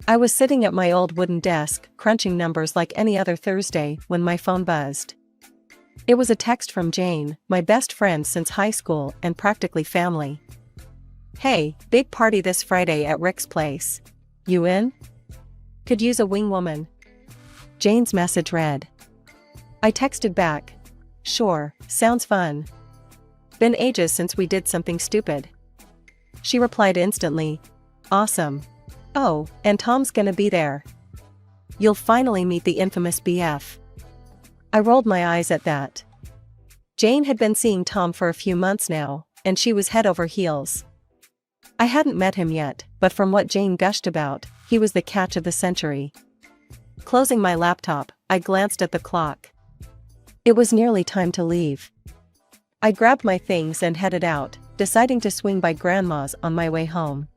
I was sitting at my old wooden desk, crunching numbers like any other Thursday, when my phone buzzed. It was a text from Jane, my best friend since high school and practically family. "Hey, big party this Friday at Rick's place. You in? Could use a wing woman." Jane's message read. I texted back. "Sure, sounds fun. Been ages since we did something stupid." She replied instantly. "Awesome. Oh, and Tom's gonna be there. You'll finally meet the infamous BF." I rolled my eyes at that. Jane had been seeing Tom for a few months now, and she was head over heels. I hadn't met him yet, but from what Jane gushed about, he was the catch of the century. Closing my laptop, I glanced at the clock. It was nearly time to leave. I grabbed my things and headed out, deciding to swing by Grandma's on my way home.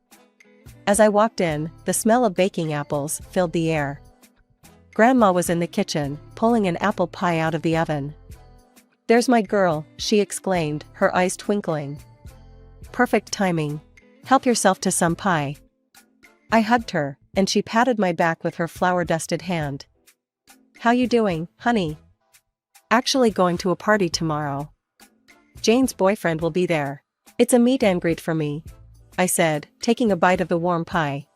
As I walked in, the smell of baking apples filled the air. Grandma was in the kitchen, pulling an apple pie out of the oven. "There's my girl," she exclaimed, her eyes twinkling. "Perfect timing. Help yourself to some pie." I hugged her, and she patted my back with her flour-dusted hand. "How you doing, honey?" "Actually going to a party tomorrow. Jane's boyfriend will be there. It's a meet and greet for me," I said, taking a bite of the warm pie.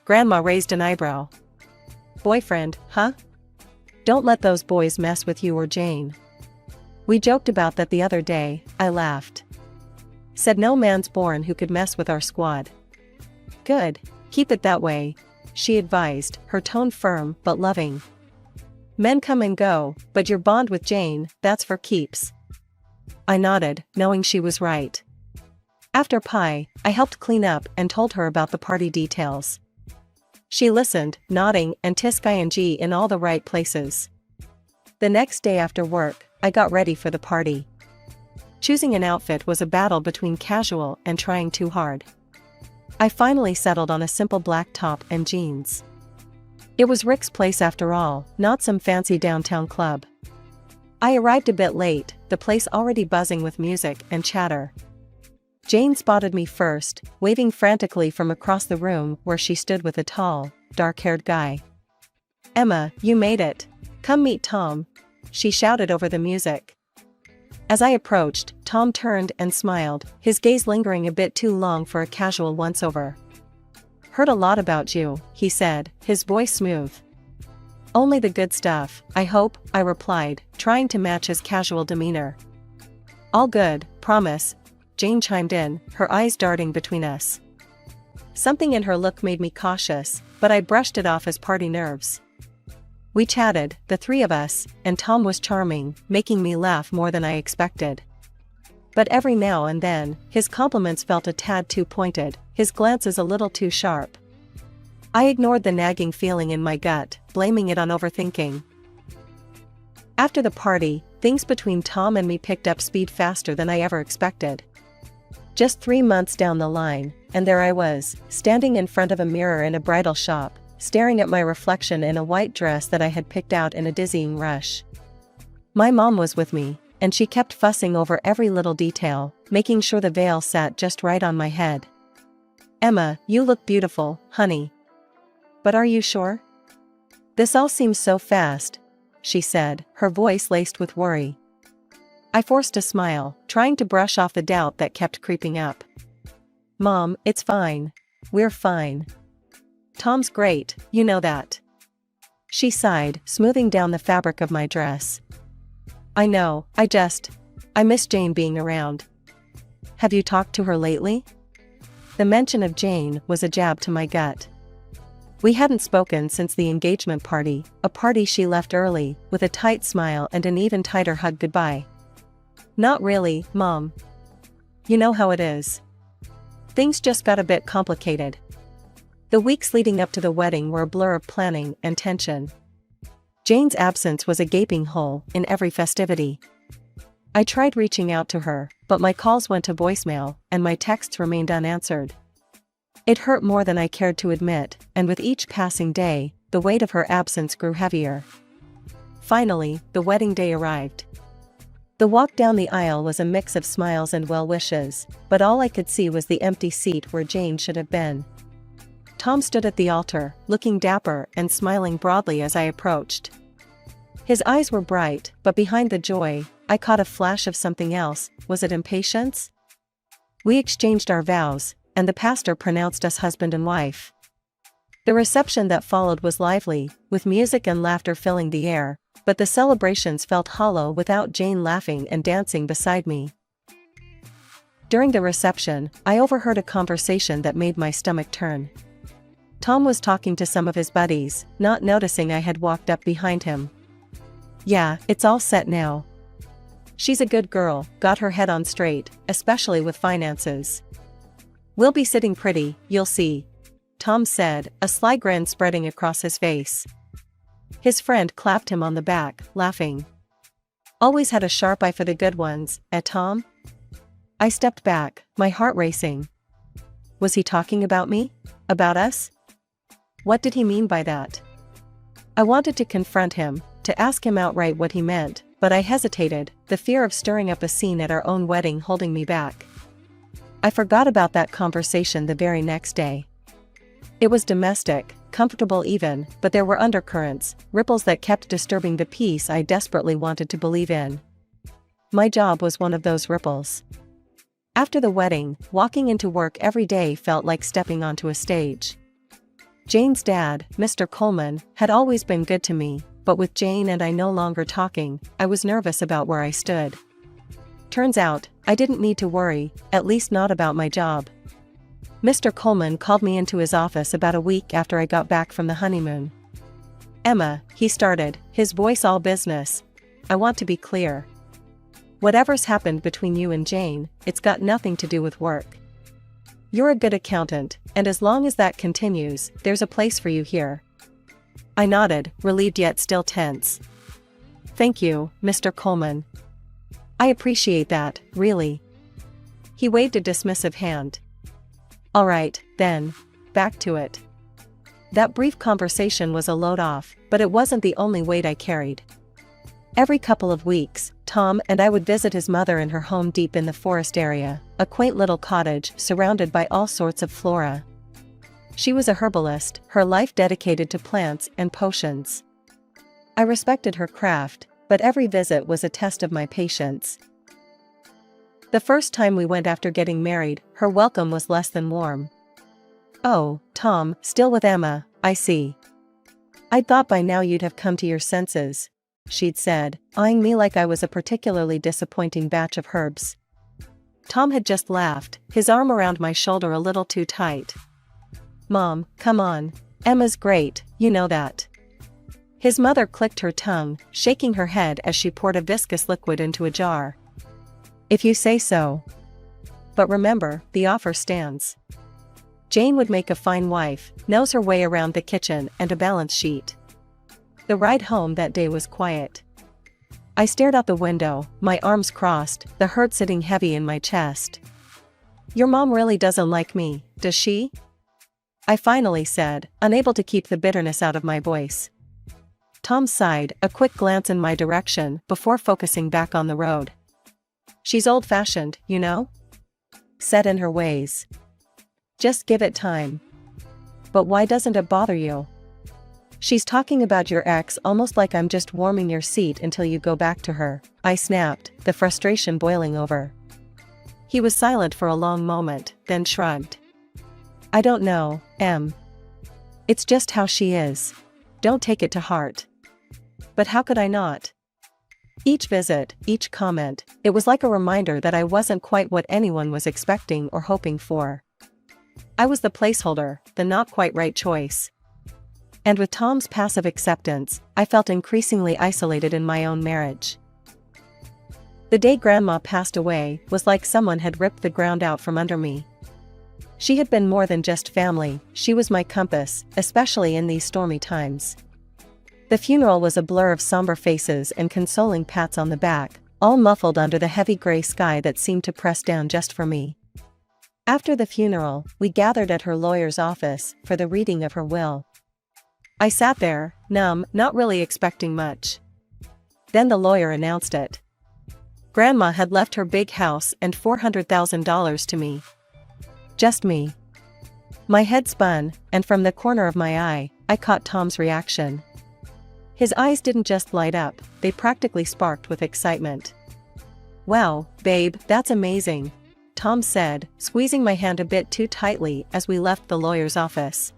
Grandma raised an eyebrow. "Boyfriend, huh? Don't let those boys mess with you or Jane." "We joked about that the other day," I laughed. "Said no man's born who could mess with our squad." "Good, keep it that way," she advised, her tone firm but loving. "Men come and go, but your bond with Jane, that's for keeps." I nodded, knowing she was right. After pie, I helped clean up and told her about the party details. She listened, nodding and tisk-ing in all the right places. The next day after work, I got ready for the party. Choosing an outfit was a battle between casual and trying too hard. I finally settled on a simple black top and jeans. It was Rick's place after all, not some fancy downtown club. I arrived a bit late, the place already buzzing with music and chatter. Jane spotted me first, waving frantically from across the room where she stood with a tall, dark-haired guy. "Emma, you made it. Come meet Tom," she shouted over the music. As I approached, Tom turned and smiled, his gaze lingering a bit too long for a casual once-over. "Heard a lot about you," he said, his voice smooth. "Only the good stuff, I hope," I replied, trying to match his casual demeanor. "All good, promise," Jane chimed in, her eyes darting between us. Something in her look made me cautious, but I brushed it off as party nerves. We chatted, the three of us, and Tom was charming, making me laugh more than I expected. But every now and then, his compliments felt a tad too pointed, his glances a little too sharp. I ignored the nagging feeling in my gut, blaming it on overthinking. After the party, things between Tom and me picked up speed faster than I ever expected. Just 3 months down the line, and there I was, standing in front of a mirror in a bridal shop, staring at my reflection in a white dress that I had picked out in a dizzying rush. My mom was with me, and she kept fussing over every little detail, making sure the veil sat just right on my head. "Emma, you look beautiful, honey. But are you sure? This all seems so fast," she said, her voice laced with worry. I forced a smile, trying to brush off the doubt that kept creeping up. "Mom, it's fine. We're fine. Tom's great, you know that." She sighed, smoothing down the fabric of my dress. "I know, I miss Jane being around." "Have you talked to her lately?" The mention of Jane was a jab to my gut. We hadn't spoken since the engagement party, a party she left early, with a tight smile and an even tighter hug goodbye. "Not really, Mom. You know how it is. Things just got a bit complicated." The weeks leading up to the wedding were a blur of planning and tension. Jane's absence was a gaping hole in every festivity. I tried reaching out to her, but my calls went to voicemail, and my texts remained unanswered. It hurt more than I cared to admit, and with each passing day, the weight of her absence grew heavier. Finally, the wedding day arrived. The walk down the aisle was a mix of smiles and well wishes, but all I could see was the empty seat where Jane should have been. Tom stood at the altar, looking dapper and smiling broadly as I approached. His eyes were bright, but behind the joy, I caught a flash of something else. Was it impatience? We exchanged our vows, and the pastor pronounced us husband and wife. The reception that followed was lively, with music and laughter filling the air, but the celebrations felt hollow without Jane laughing and dancing beside me. During the reception, I overheard a conversation that made my stomach turn. Tom was talking to some of his buddies, not noticing I had walked up behind him. "Yeah, it's all set now. She's a good girl, got her head on straight, especially with finances. We'll be sitting pretty, you'll see," Tom said, a sly grin spreading across his face. His friend clapped him on the back, laughing. "Always had a sharp eye for the good ones, eh, Tom?" I stepped back, my heart racing. Was he talking about me? About us? What did he mean by that? I wanted to confront him, to ask him outright what he meant, but I hesitated, the fear of stirring up a scene at our own wedding holding me back. I forgot about that conversation the very next day. It was domestic, comfortable even, but there were undercurrents, ripples that kept disturbing the peace I desperately wanted to believe in. My job was one of those ripples. After the wedding, walking into work every day felt like stepping onto a stage. Jane's dad, Mr. Coleman, had always been good to me, but with Jane and I no longer talking, I was nervous about where I stood. Turns out, I didn't need to worry, at least not about my job. Mr. Coleman called me into his office about a week after I got back from the honeymoon. "Emma," he started, his voice all business, "I want to be clear. Whatever's happened between you and Jane, it's got nothing to do with work. You're a good accountant, and as long as that continues, there's a place for you here." I nodded, relieved yet still tense. "Thank you, Mr. Coleman. I appreciate that, really." He waved a dismissive hand. "All right, then. Back to it." That brief conversation was a load off, but it wasn't the only weight I carried. Every couple of weeks, Tom and I would visit his mother in her home deep in the forest area, a quaint little cottage surrounded by all sorts of flora. She was a herbalist, her life dedicated to plants and potions. I respected her craft, but every visit was a test of my patience. The first time we went after getting married, her welcome was less than warm. "Oh, Tom, still with Emma, I see. I'd thought by now you'd have come to your senses," she'd said, eyeing me like I was a particularly disappointing batch of herbs. Tom had just laughed, his arm around my shoulder a little too tight. "Mom, come on. Emma's great, you know that." His mother clicked her tongue, shaking her head as she poured a viscous liquid into a jar. "If you say so. But remember, the offer stands. Jane would make a fine wife, knows her way around the kitchen and a balance sheet." The ride home that day was quiet. I stared out the window, my arms crossed, the hurt sitting heavy in my chest. "Your mom really doesn't like me, does she?" I finally said, unable to keep the bitterness out of my voice. Tom sighed, a quick glance in my direction before focusing back on the road. "She's old-fashioned, you know? Set in her ways. Just give it time." "But why doesn't it bother you?" "She's talking about your ex almost like I'm just warming your seat until you go back to her," I snapped, the frustration boiling over. He was silent for a long moment, then shrugged. "I don't know, Em. It's just how she is. Don't take it to heart." But how could I not? Each visit, each comment, it was like a reminder that I wasn't quite what anyone was expecting or hoping for. I was the placeholder, the not quite right choice. And with Tom's passive acceptance, I felt increasingly isolated in my own marriage. The day Grandma passed away was like someone had ripped the ground out from under me. She had been more than just family, she was my compass, especially in these stormy times. The funeral was a blur of somber faces and consoling pats on the back, all muffled under the heavy gray sky that seemed to press down just for me. After the funeral, we gathered at her lawyer's office for the reading of her will. I sat there, numb, not really expecting much. Then the lawyer announced it. Grandma had left her big house and $400,000 to me. Just me. My head spun, and from the corner of my eye, I caught Tom's reaction. His eyes didn't just light up, they practically sparked with excitement. "Wow, babe, that's amazing," Tom said, squeezing my hand a bit too tightly as we left the lawyer's office.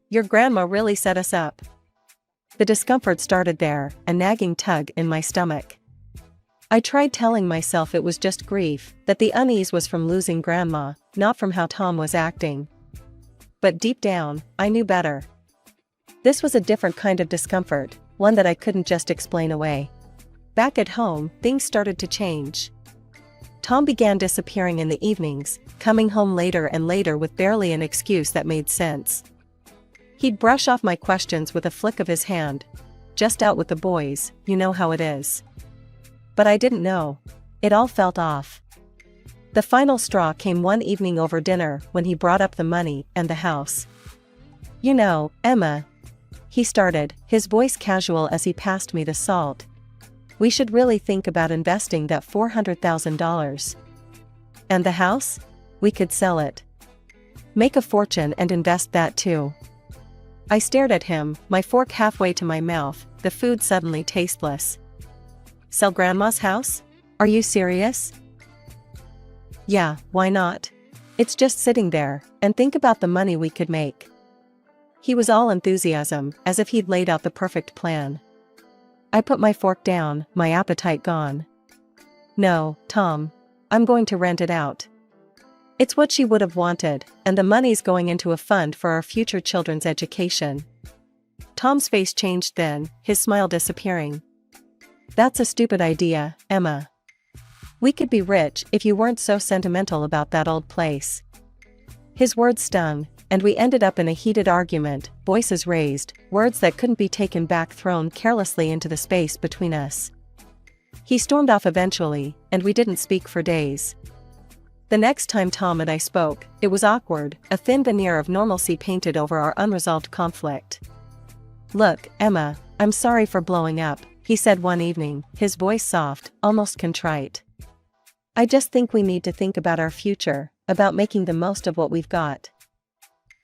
"Your grandma really set us up." The discomfort started there, a nagging tug in my stomach. I tried telling myself it was just grief, that the unease was from losing grandma, not from how Tom was acting. But deep down, I knew better. This was a different kind of discomfort, one that I couldn't just explain away. Back at home, things started to change. Tom began disappearing in the evenings, coming home later and later with barely an excuse that made sense. He'd brush off my questions with a flick of his hand. "Just out with the boys, you know how it is." But I didn't know. It all felt off. The final straw came one evening over dinner when he brought up the money and the house. "You know, Emma," he started, his voice casual as he passed me the salt. "We should really think about investing that $400,000. And the house? We could sell it. Make a fortune and invest that too." I stared at him, my fork halfway to my mouth, the food suddenly tasteless. "Sell Grandma's house? Are you serious?" "Yeah, why not? It's just sitting there, and think about the money we could make." He was all enthusiasm, as if he'd laid out the perfect plan. I put my fork down, my appetite gone. "No, Tom. I'm going to rent it out. It's what she would have wanted, and the money's going into a fund for our future children's education." Tom's face changed then, his smile disappearing. "That's a stupid idea, Emma. We could be rich if you weren't so sentimental about that old place." His words stung, and we ended up in a heated argument, voices raised, words that couldn't be taken back thrown carelessly into the space between us. He stormed off eventually, and we didn't speak for days. The next time Tom and I spoke, it was awkward, a thin veneer of normalcy painted over our unresolved conflict. "Look, Emma, I'm sorry for blowing up," he said one evening, his voice soft, almost contrite. "I just think we need to think about our future, about making the most of what we've got."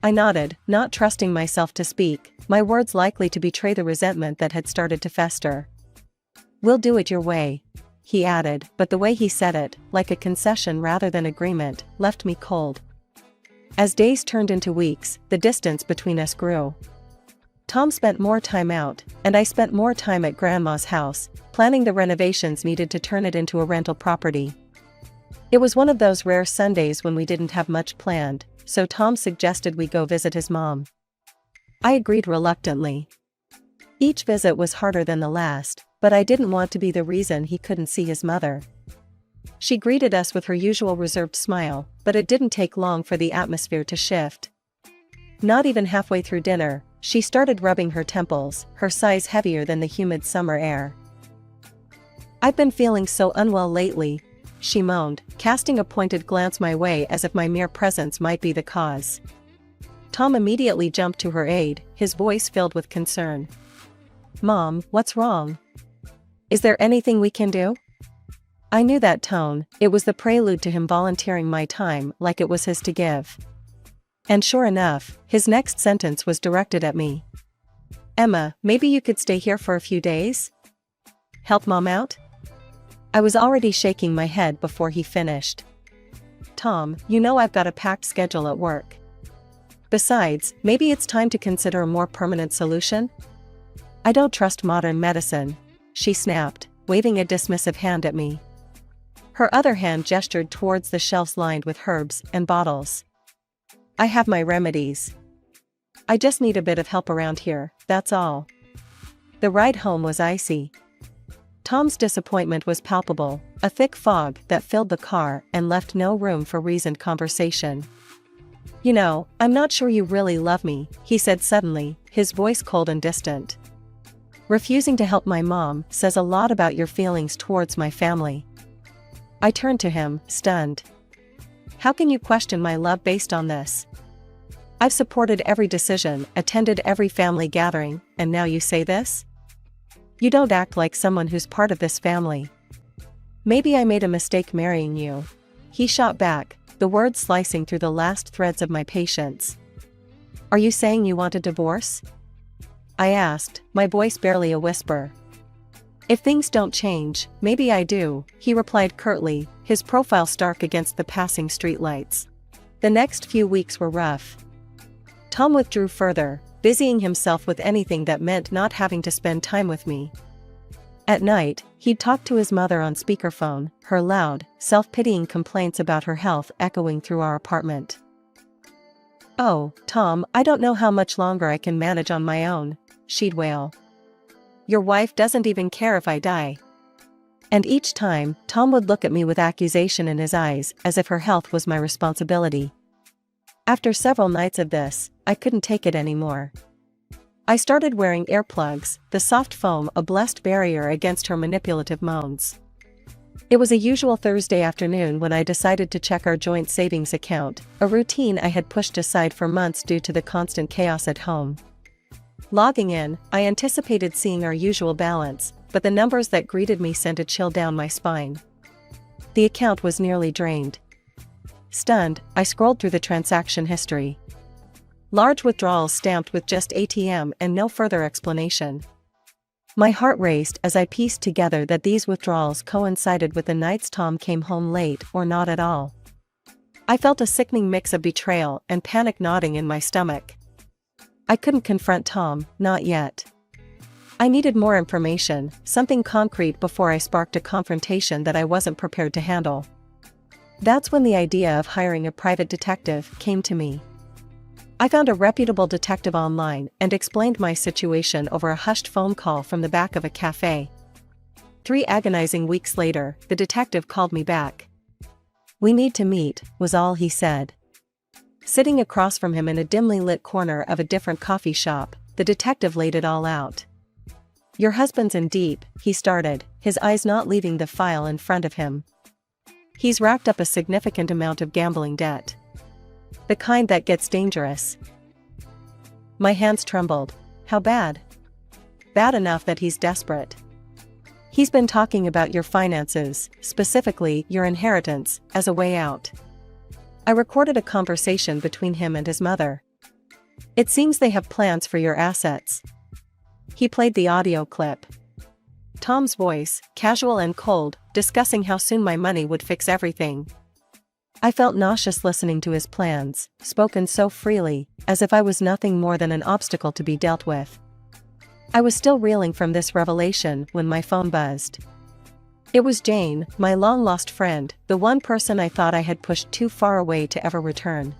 I nodded, not trusting myself to speak, my words likely to betray the resentment that had started to fester. "We'll do it your way," he added, but the way he said it, like a concession rather than agreement, left me cold. As days turned into weeks, the distance between us grew. Tom spent more time out, and I spent more time at Grandma's house, planning the renovations needed to turn it into a rental property. It was one of those rare Sundays when we didn't have much planned, so Tom suggested we go visit his mom. I agreed reluctantly. Each visit was harder than the last, but I didn't want to be the reason he couldn't see his mother. She greeted us with her usual reserved smile, but it didn't take long for the atmosphere to shift. Not even halfway through dinner, she started rubbing her temples, her sighs heavier than the humid summer air. "I've been feeling so unwell lately," she moaned, casting a pointed glance my way as if my mere presence might be the cause. Tom immediately jumped to her aid, his voice filled with concern. "Mom, what's wrong? Is there anything we can do?" I knew that tone, it was the prelude to him volunteering my time like it was his to give. And sure enough, his next sentence was directed at me. "Emma, maybe you could stay here for a few days? Help Mom out?" I was already shaking my head before he finished. "Tom, you know I've got a packed schedule at work. Besides, maybe it's time to consider a more permanent solution?" "I don't trust modern medicine," she snapped, waving a dismissive hand at me. Her other hand gestured towards the shelves lined with herbs and bottles. "I have my remedies. I just need a bit of help around here, that's all." The ride home was icy. Tom's disappointment was palpable, a thick fog that filled the car and left no room for reasoned conversation. "You know, I'm not sure you really love me," he said suddenly, his voice cold and distant. "Refusing to help my mom says a lot about your feelings towards my family." I turned to him, stunned. "How can you question my love based on this? I've supported every decision, attended every family gathering, and now you say this? You don't act like someone who's part of this family." "Maybe I made a mistake marrying you," he shot back, the words slicing through the last threads of my patience. "Are you saying you want a divorce?" I asked, my voice barely a whisper. "If things don't change, maybe I do," he replied curtly, his profile stark against the passing streetlights. The next few weeks were rough. Tom withdrew further, busying himself with anything that meant not having to spend time with me. At night, he'd talk to his mother on speakerphone, her loud, self-pitying complaints about her health echoing through our apartment. "Oh, Tom, I don't know how much longer I can manage on my own," she'd wail. "Your wife doesn't even care if I die." And each time, Tom would look at me with accusation in his eyes, as if her health was my responsibility. After several nights of this, I couldn't take it anymore. I started wearing earplugs, the soft foam a blessed barrier against her manipulative moans. It was a usual Thursday afternoon when I decided to check our joint savings account, a routine I had pushed aside for months due to the constant chaos at home. Logging in, I anticipated seeing our usual balance, but the numbers that greeted me sent a chill down my spine. The account was nearly drained. Stunned, I scrolled through the transaction history. Large withdrawals stamped with just ATM and no further explanation. My heart raced as I pieced together that these withdrawals coincided with the nights Tom came home late or not at all. I felt a sickening mix of betrayal and panic gnawing in my stomach. I couldn't confront Tom, not yet. I needed more information, something concrete before I sparked a confrontation that I wasn't prepared to handle. That's when the idea of hiring a private detective came to me. I found a reputable detective online and explained my situation over a hushed phone call from the back of a cafe. 3 agonizing weeks later, the detective called me back. "We need to meet," was all he said. Sitting across from him in a dimly lit corner of a different coffee shop, the detective laid it all out. "Your husband's in deep," he started, his eyes not leaving the file in front of him. "He's racked up a significant amount of gambling debt. The kind that gets dangerous." My hands trembled. "How bad?" "Bad enough that he's desperate. He's been talking about your finances, specifically your inheritance, as a way out." I recorded a conversation between him and his mother. "It seems they have plans for your assets." He played the audio clip. Tom's voice, casual and cold, discussing how soon my money would fix everything. I felt nauseous listening to his plans, spoken so freely, as if I was nothing more than an obstacle to be dealt with. I was still reeling from this revelation when my phone buzzed. It was Jane, my long-lost friend, the one person I thought I had pushed too far away to ever return.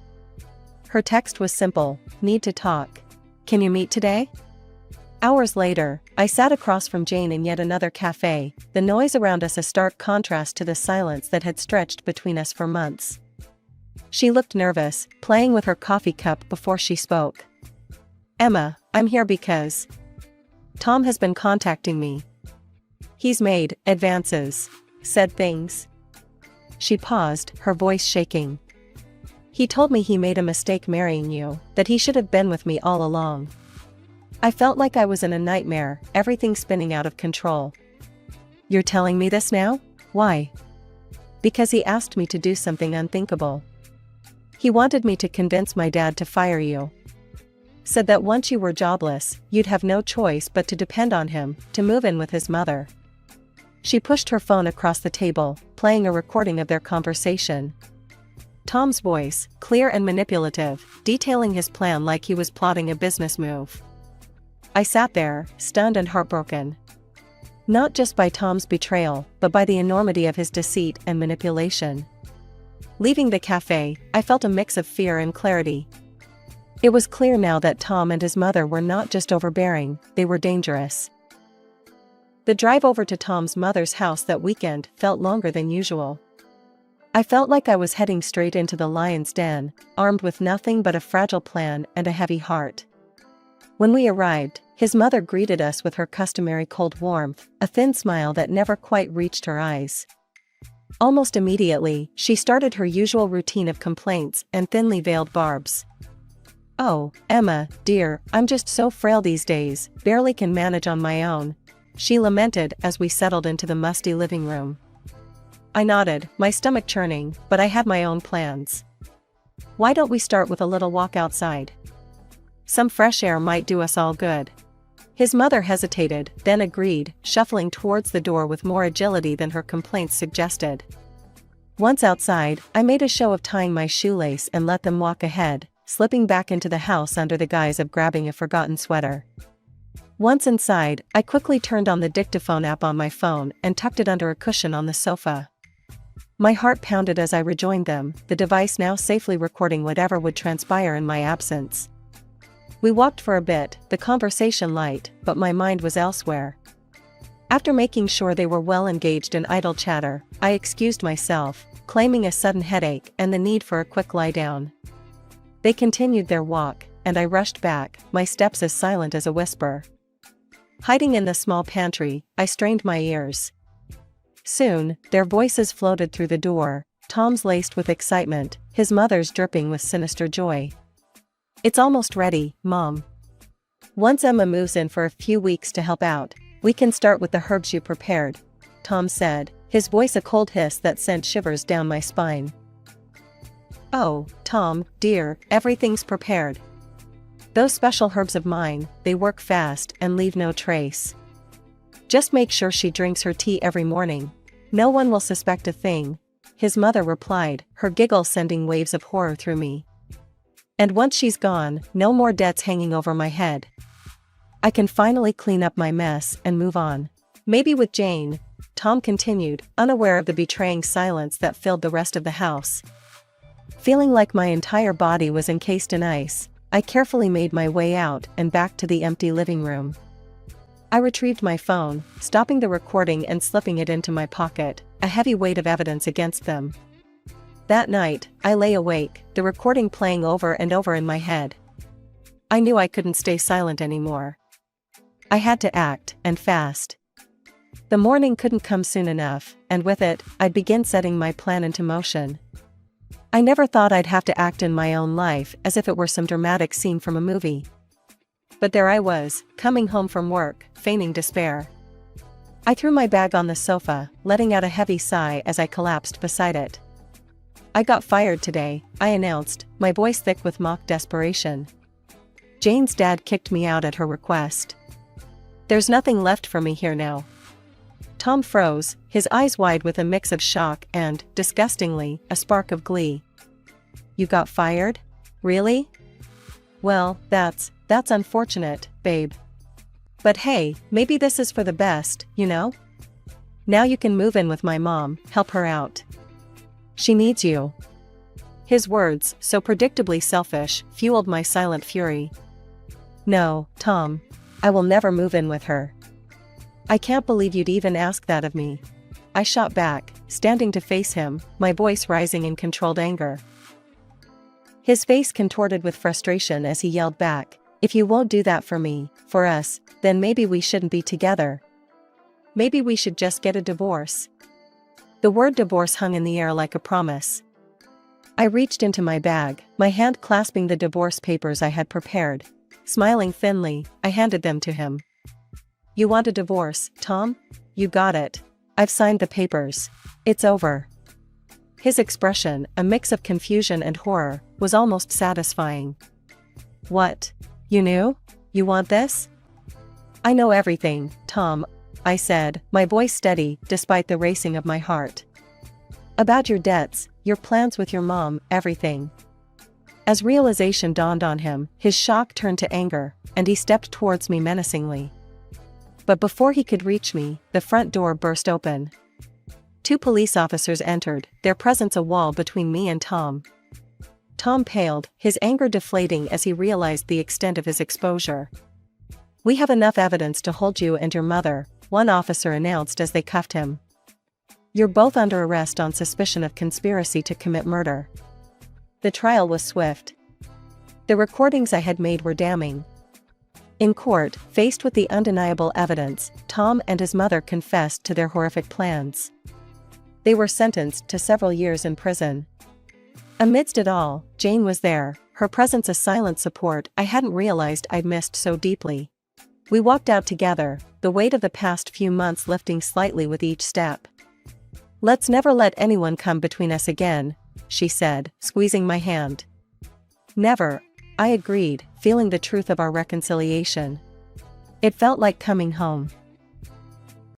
Her text was simple: "Need to talk. Can you meet today?" Hours later, I sat across from Jane in yet another cafe, the noise around us a stark contrast to the silence that had stretched between us for months. She looked nervous, playing with her coffee cup before she spoke. "Emma, I'm here because Tom has been contacting me. He's made advances, said things." She paused, her voice shaking. "He told me he made a mistake marrying you, that he should have been with me all along." I felt like I was in a nightmare, everything spinning out of control. "You're telling me this now? Why?" "Because he asked me to do something unthinkable. He wanted me to convince my dad to fire you. Said that once you were jobless, you'd have no choice but to depend on him, to move in with his mother." She pushed her phone across the table, playing a recording of their conversation. Tom's voice, clear and manipulative, detailing his plan like he was plotting a business move. I sat there, stunned and heartbroken. Not just by Tom's betrayal, but by the enormity of his deceit and manipulation. Leaving the cafe, I felt a mix of fear and clarity. It was clear now that Tom and his mother were not just overbearing, they were dangerous. The drive over to Tom's mother's house that weekend felt longer than usual. I felt like I was heading straight into the lion's den, armed with nothing but a fragile plan and a heavy heart. When we arrived, his mother greeted us with her customary cold warmth, a thin smile that never quite reached her eyes. Almost immediately, she started her usual routine of complaints and thinly veiled barbs. "Oh, Emma, dear, I'm just so frail these days, barely can manage on my own," she lamented as we settled into the musty living room. I nodded, my stomach churning, but I had my own plans. Why don't we start with a little walk outside? Some fresh air might do us all good. His mother hesitated, then agreed, shuffling towards the door with more agility than her complaints suggested. Once outside, I made a show of tying my shoelace and let them walk ahead, slipping back into the house under the guise of grabbing a forgotten sweater. Once inside, I quickly turned on the dictaphone app on my phone and tucked it under a cushion on the sofa. My heart pounded as I rejoined them, the device now safely recording whatever would transpire in my absence. We walked for a bit, the conversation light, but my mind was elsewhere. After making sure they were well engaged in idle chatter, I excused myself, claiming a sudden headache and the need for a quick lie down. They continued their walk, and I rushed back, my steps as silent as a whisper. Hiding in the small pantry, I strained my ears. Soon, their voices floated through the door, Tom's laced with excitement, his mother's dripping with sinister joy. It's almost ready, Mom. Once Emma moves in for a few weeks to help out, we can start with the herbs you prepared, Tom said, his voice a cold hiss that sent shivers down my spine. Oh, Tom, dear, everything's prepared. Those special herbs of mine, they work fast and leave no trace. Just make sure she drinks her tea every morning. No one will suspect a thing, his mother replied, her giggle sending waves of horror through me. And once she's gone, no more debts hanging over my head. I can finally clean up my mess and move on. Maybe with Jane, Tom continued, unaware of the betraying silence that filled the rest of the house. Feeling like my entire body was encased in ice, I carefully made my way out and back to the empty living room. I retrieved my phone, stopping the recording and slipping it into my pocket, a heavy weight of evidence against them. That night, I lay awake, the recording playing over and over in my head. I knew I couldn't stay silent anymore. I had to act, and fast. The morning couldn't come soon enough, and with it, I'd begin setting my plan into motion. I never thought I'd have to act in my own life as if it were some dramatic scene from a movie. But there I was, coming home from work, feigning despair. I threw my bag on the sofa, letting out a heavy sigh as I collapsed beside it. I got fired today, I announced, my voice thick with mock desperation. Jane's dad kicked me out at her request. There's nothing left for me here now. Tom froze, his eyes wide with a mix of shock and, disgustingly, a spark of glee. You got fired? Really? Well, that's unfortunate, babe. But hey, maybe this is for the best, you know? Now you can move in with my mom, help her out. She needs you. His words, so predictably selfish, fueled my silent fury. No, Tom. I will never move in with her. I can't believe you'd even ask that of me. I shot back, standing to face him, my voice rising in controlled anger. His face contorted with frustration as he yelled back, if you won't do that for me, for us, then maybe we shouldn't be together. Maybe we should just get a divorce. The word divorce hung in the air like a promise. I reached into my bag, my hand clasping the divorce papers I had prepared. Smiling thinly, I handed them to him. You want a divorce, Tom? You got it. I've signed the papers. It's over. His expression, a mix of confusion and horror, was almost satisfying. What? You knew? You want this? I know everything, Tom, I said, my voice steady, despite the racing of my heart. About your debts, your plans with your mom, everything. As realization dawned on him, his shock turned to anger, and he stepped towards me menacingly. But before he could reach me, the front door burst open. 2 police officers entered, their presence a wall between me and Tom. Tom paled, his anger deflating as he realized the extent of his exposure. We have enough evidence to hold you and your mother, one officer announced as they cuffed him. You're both under arrest on suspicion of conspiracy to commit murder. The trial was swift. The recordings I had made were damning. In court, faced with the undeniable evidence, Tom and his mother confessed to their horrific plans. They were sentenced to several years in prison. Amidst it all, Jane was there, her presence a silent support I hadn't realized I'd missed so deeply. We walked out together, the weight of the past few months lifting slightly with each step. Let's never let anyone come between us again, she said, squeezing my hand. Never, I agreed, feeling the truth of our reconciliation. It felt like coming home.